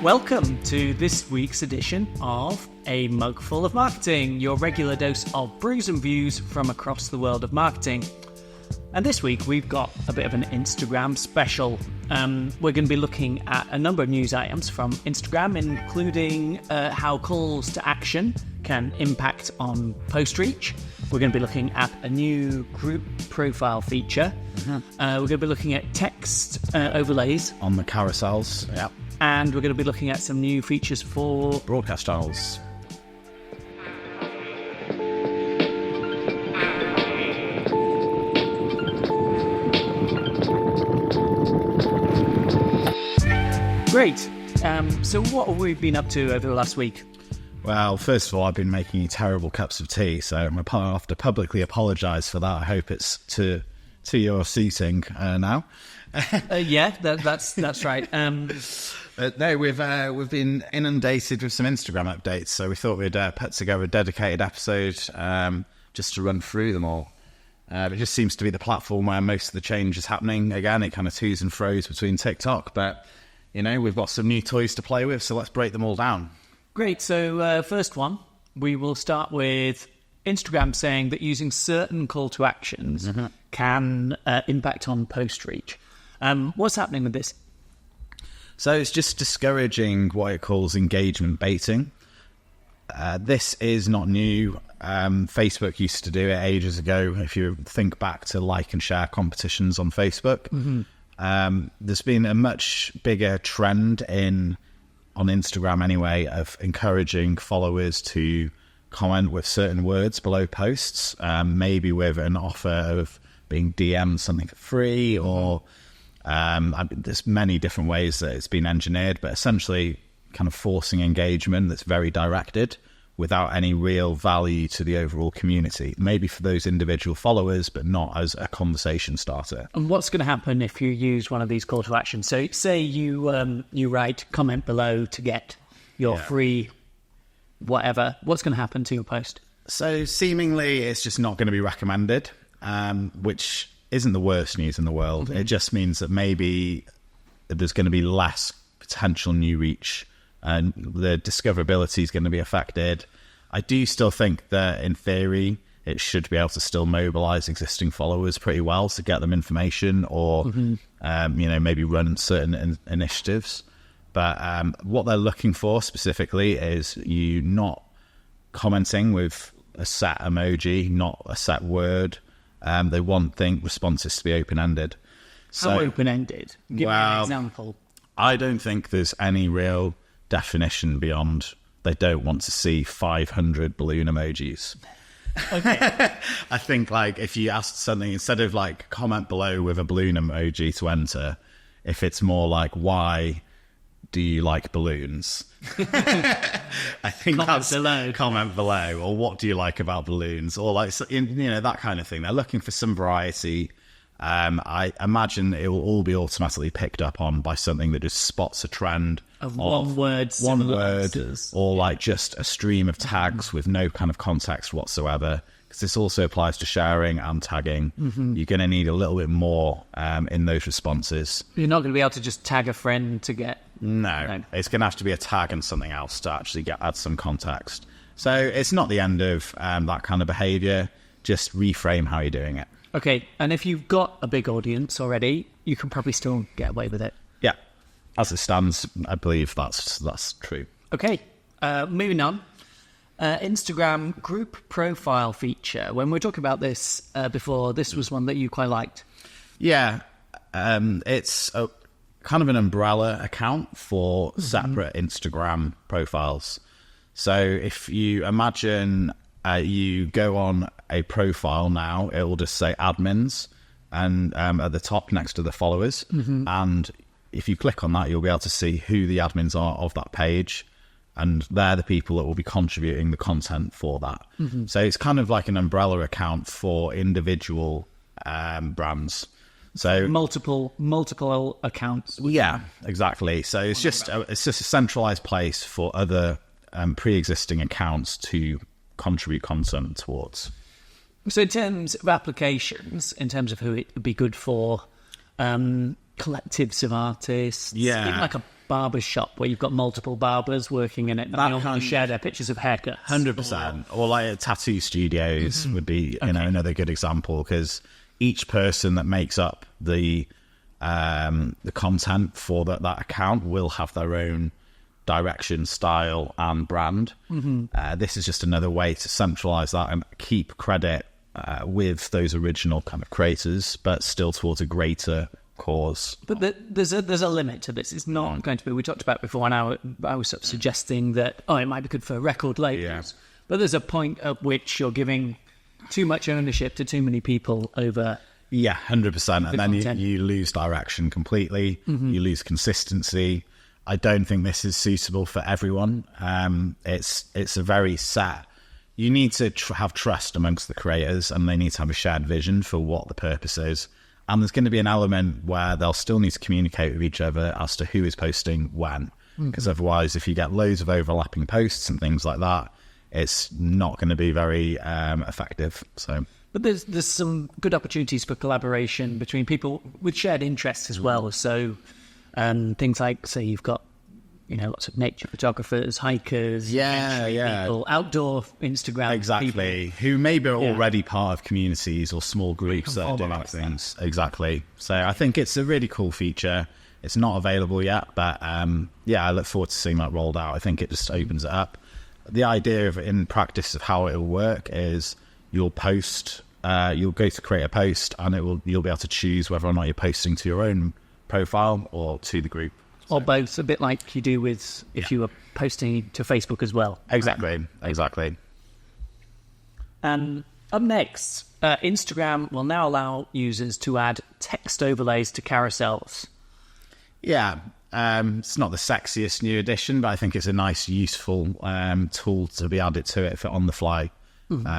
Welcome to this week's edition of A Mugful of Marketing, your regular dose of brews and views from across the world of marketing. And this week we've got a bit of an Instagram special. We're going to be looking at a number of news items from Instagram, including how calls to action can impact on post reach. We're going to be looking at a new group profile feature. We're going to be looking at text overlays on the carousels. Yeah. And we're going to be looking at some new features for broadcast channels. Great. So what have we been up to over the last week? Well, first of all, I've been making you terrible cups of tea, so I'm going to have to publicly apologise for that. I hope it's to your suiting now. Yeah, that's right. No, we've been inundated with some Instagram updates, so we thought we'd put together a dedicated episode just to run through them all. It just seems to be the platform where most of the change is happening. Again, it kind of toos and fro's between TikTok, but you know, we've got some new toys to play with, so let's break them all down. Great. So first one, we will start with Instagram saying that using certain call to actions can impact on post reach. What's happening with this? So it's just discouraging what it calls engagement baiting. This is not new. Facebook used to do it ages ago. If you think back to like and share competitions on Facebook, there's been a much bigger trend on Instagram anyway of encouraging followers to comment with certain words below posts, maybe with an offer of being DM'd something for free, or there's many different ways that it's been engineered, but essentially kind of forcing engagement that's very directed without any real value to the overall community, maybe for those individual followers, but not as a conversation starter. And what's going to happen if you use one of these call to actions? So say you write comment below to get your free whatever. What's going to happen to your post? So seemingly it's just not going to be recommended, which isn't the worst news in the world. It just means that maybe there's going to be less potential new reach and the discoverability is going to be affected. I do still think that in theory it should be able to still mobilize existing followers pretty well to get them information or maybe run certain initiatives. But what they're looking for specifically is you not commenting with a set emoji, not a set word. They want responses to be open-ended. So, how open-ended? Give me an example. I don't think there's any real definition beyond they don't want to see 500 balloon emojis. Okay. I think like if you asked something, instead of like comment below with a balloon emoji to enter, if it's more like, why do you like balloons? I think comment below, or what do you like about balloons, or like that kind of thing. They're looking for some variety. I imagine it will all be automatically picked up on by something that just spots a trend of one word, or like just a stream of tags with no kind of context whatsoever. Because this also applies to sharing and tagging. You're going to need a little bit more in those responses. You're not going to be able to just tag a friend to get... No. It's going to have to be a tag and something else to actually add some context. So it's not the end of that kind of behaviour. Just reframe how you're doing it. Okay, and if you've got a big audience already, you can probably still get away with it. Yeah. As it stands, I believe that's true. Okay, moving on. Instagram group profile feature. When we were talking about this before, this was one that you quite liked. Yeah, it's a kind of an umbrella account for separate Instagram profiles. So if you imagine you go on a profile now, it will just say admins and at the top next to the followers. And if you click on that, you'll be able to see who the admins are of that page. And they're the people that will be contributing the content for that. So it's kind of like an umbrella account for individual brands. So multiple accounts. Yeah, exactly. So it's just a centralized place for other pre-existing accounts to contribute content towards. So in terms of applications, in terms of who it would be good for, collectives of artists, even like a barber shop where you've got multiple barbers working in it, and they all share their pictures of haircuts. 100%. Or like tattoo studios would be, you know, another good example, because each person that makes up the content for that account will have their own direction, style, and brand. This is just another way to centralize that and keep credit with those original kind of creators, but still towards a greater cause. But there's a limit to this. It's not going to be. We talked about before, and I was sort of suggesting that it might be good for record labels, but there's a point at which you're giving too much ownership to too many people over. Yeah, 100%, and then content. you lose direction completely. You lose consistency. I don't think this is suitable for everyone. It's a very set. You need to have trust amongst the creators, and they need to have a shared vision for what the purpose is. And there's going to be an element where they'll still need to communicate with each other as to who is posting when. Because otherwise, if you get loads of overlapping posts and things like that, it's not going to be very effective. But there's some good opportunities for collaboration between people with shared interests as well. So things like, say, you've got lots of nature photographers, hikers, people, outdoor Instagram exactly people. Who maybe are already part of communities or small groups that are doing things. Exactly. So I think it's a really cool feature. It's not available yet, but I look forward to seeing that rolled out. I think it just opens it up. The idea of in practice of how it will work is you'll post, you'll go to create a post, and you'll be able to choose whether or not you're posting to your own profile or to the group. Or both, a bit like you do with if you were posting to Facebook as well. Exactly. Up next, Instagram will now allow users to add text overlays to carousels. Yeah, it's not the sexiest new addition, but I think it's a nice, useful tool to be added to it for on-the-fly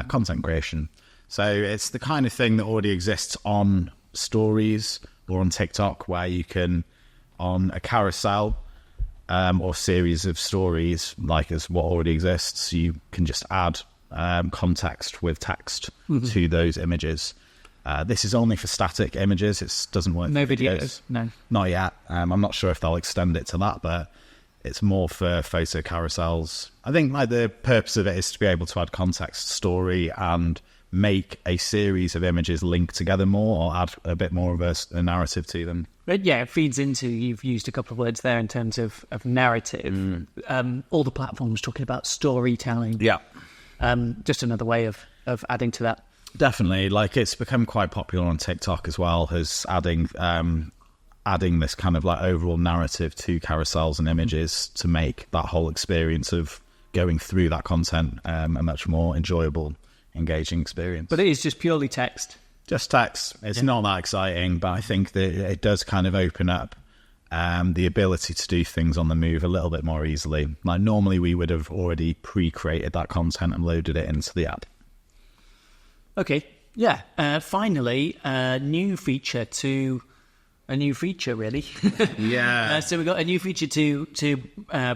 content creation. So it's the kind of thing that already exists on stories or on TikTok, where you can, on a carousel or series of stories, like as what already exists, you can just add context with text to those images. This is only for static images. It doesn't work no for videos. No, not yet. I'm not sure if they'll extend it to that, but it's more for photo carousels. I think like the purpose of it is to be able to add context, story, and make a series of images link together more, or add a bit more of a narrative to them. But yeah, it feeds into, you've used a couple of words there in terms of narrative. All the platforms talking about storytelling. Yeah. Just another way of adding to that. Definitely. Like, it's become quite popular on TikTok as well, as adding this kind of like overall narrative to carousels and images to make that whole experience of going through that content a much more enjoyable, engaging experience. But it is just purely text. Just text. It's not that exciting, but I think that it does kind of open up the ability to do things on the move a little bit more easily. Like, normally we would have already pre-created that content and loaded it into the app. Okay, yeah. Finally, a new feature, really. Yeah. So we've got a new feature to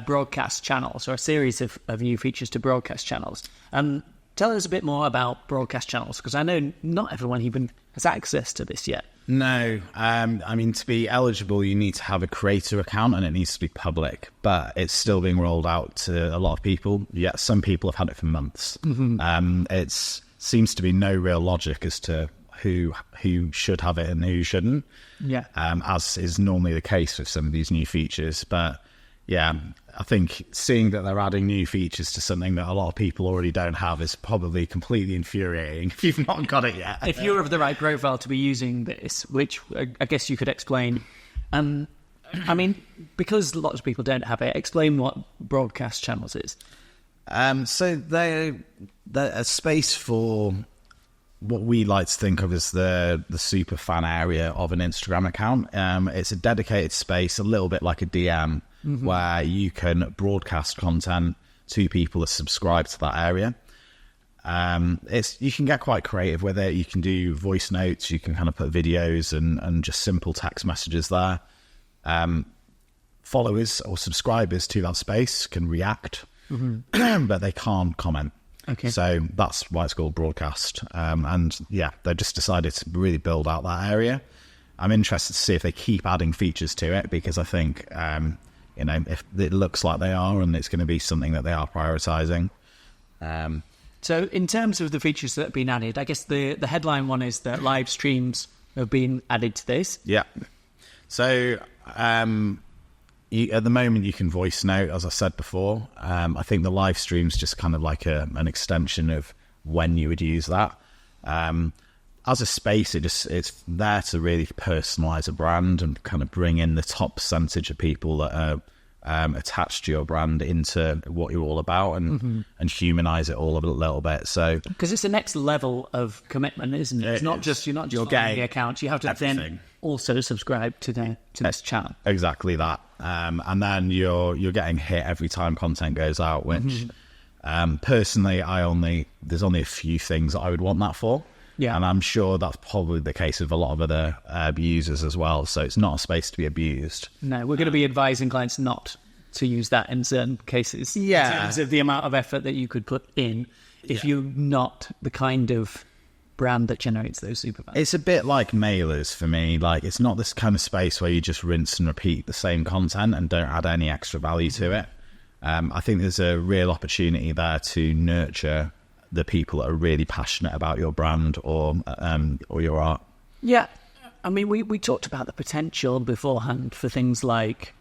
broadcast channels, or a series of new features to broadcast channels. Tell us a bit more about broadcast channels, because I know not everyone even has access to this yet. No, I mean, to be eligible, you need to have a creator account, and it needs to be public, but it's still being rolled out to a lot of people. Yet some people have had it for months. It seems to be no real logic as to who should have it and who shouldn't. Yeah. As is normally the case with some of these new features. But yeah, I think seeing that they're adding new features to something that a lot of people already don't have is probably completely infuriating if you've not got it yet. If you're of the right profile to be using this, which I guess you could explain. I mean, because lots of people don't have it, explain what broadcast channels is. So they're a space for what we like to think of as the super fan area of an Instagram account. It's a dedicated space, a little bit like a DM, where you can broadcast content to people that subscribe to that area. You can get quite creative with it. You can do voice notes, you can kind of put videos and just simple text messages there. Followers or subscribers to that space can react, but they can't comment. Okay. So that's why it's called broadcast. And yeah, they've just decided to really build out that area. I'm interested to see if they keep adding features to it, because I think if it looks like they are, and it's going to be something that they are prioritizing. So in terms of the features that have been added, I guess the headline one is that live streams have been added to this. Yeah. So at the moment you can voice note, as I said before. I think the live stream's just kind of like an extension of when you would use that. As a space, it's there to really personalize a brand and kind of bring in the top percentage of people that are attached to your brand into what you're all about, and humanize it all a little bit. So because it's the next level of commitment, isn't it? It's not just you're not just getting the account. You have to then also subscribe to this channel. Exactly that. And then you're getting hit every time content goes out. Which personally, there's only a few things that I would want that for. Yeah, and I'm sure that's probably the case of a lot of other users as well. So it's not a space to be abused. No, we're going to be advising clients not to use that in certain cases. Yeah, in terms of the amount of effort that you could put in if you're not the kind of brand that generates those superfans. It's a bit like mailers for me. Like, it's not this kind of space where you just rinse and repeat the same content and don't add any extra value to it. I think there's a real opportunity there to nurture the people that are really passionate about your brand or your art. Yeah, I mean, we talked about the potential beforehand for things like,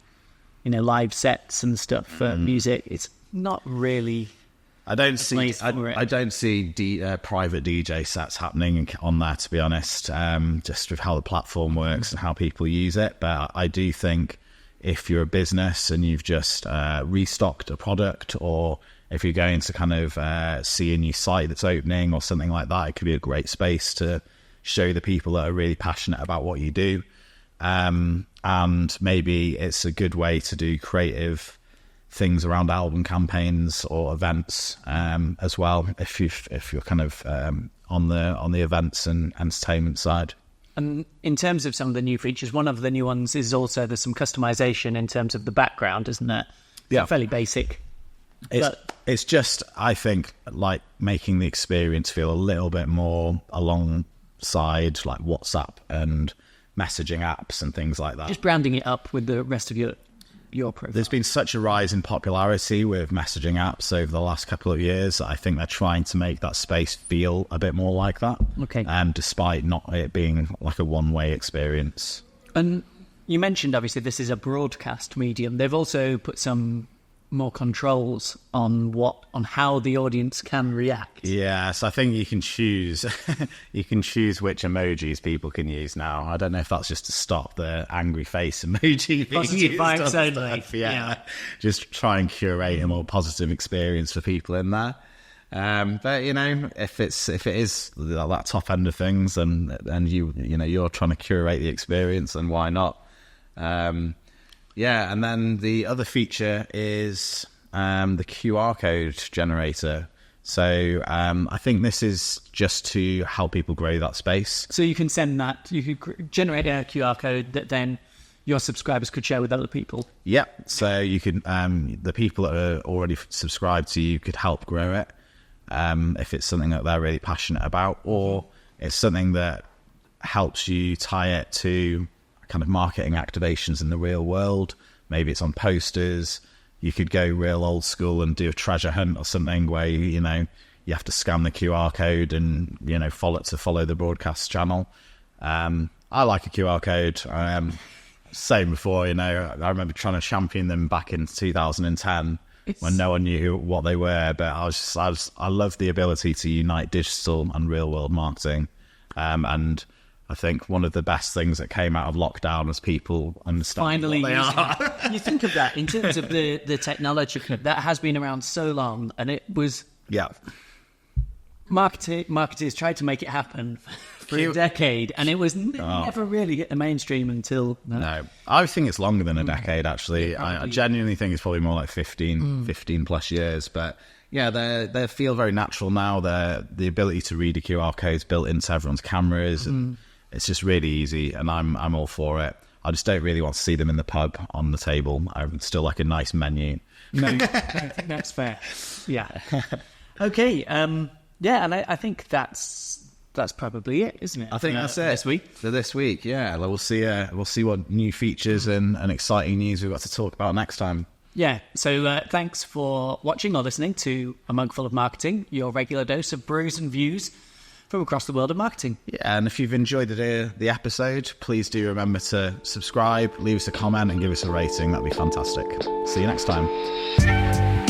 live sets and stuff for music. It's not really. I don't see private DJ sets happening on there, to be honest. Just with how the platform works and how people use it, but I do think if you're a business and you've just restocked a product, or if you're going to kind of see a new site that's opening or something like that, it could be a great space to show the people that are really passionate about what you do. And maybe it's a good way to do creative things around album campaigns or events as well, if you're kind of on the events and entertainment side. And in terms of some of the new features, one of the new ones is also there's some customization in terms of the background, isn't it? Yeah, fairly basic. It's just, I think, like making the experience feel a little bit more alongside like WhatsApp and messaging apps and things like that. Just branding it up with the rest of your profile. There's been such a rise in popularity with messaging apps over the last couple of years. I think they're trying to make that space feel a bit more like that. Okay. Despite not it being like a one-way experience. And you mentioned, obviously, this is a broadcast medium. They've also put some more controls on how the audience can react. Yeah, so I think you can choose which emojis people can use now. I don't know if that's just to stop the angry face emoji. Positive vibes only. Yeah, just try and curate a more positive experience for people in there. But if it is that top end of things, and you're trying to curate the experience, then why not? Yeah, and then the other feature is the QR code generator. So I think this is just to help people grow that space. So you can send that, you could generate a QR code that then your subscribers could share with other people. Yep. So you could, the people that are already subscribed to you could help grow it if it's something that they're really passionate about, or it's something that helps you tie it to kind of marketing activations in the real world. Maybe it's on posters. You could go real old school and do a treasure hunt or something where you have to scan the QR code and follow the broadcast channel. I like a QR code. Same before, I remember trying to champion them back in 2010 when no one knew what they were, but I love the ability to unite digital and real world marketing. And I think one of the best things that came out of lockdown was people understand what they are. You think of that in terms of the technology that has been around so long, and it was marketers tried to make it happen for a decade, and it was never really hit the mainstream until no. I think it's longer than a decade actually. I genuinely think it's probably more like 15 plus years, but yeah, they feel very natural now. The ability to read a QR code is built into everyone's cameras, and it's just really easy, and I'm all for it. I just don't really want to see them in the pub on the table. I would still like a nice menu. No, I think that's fair. Yeah. Okay. Yeah, and I think that's that's probably it, isn't it? I think that's it this week. for this week. Yeah, we'll see what new features and exciting news we've got to talk about next time. Yeah, so thanks for watching or listening to A Mugful of Marketing, your regular dose of brews and views from across the world of marketing. Yeah, and if you've enjoyed the episode, please do remember to subscribe, leave us a comment and give us a rating. That'd be fantastic. See you next time.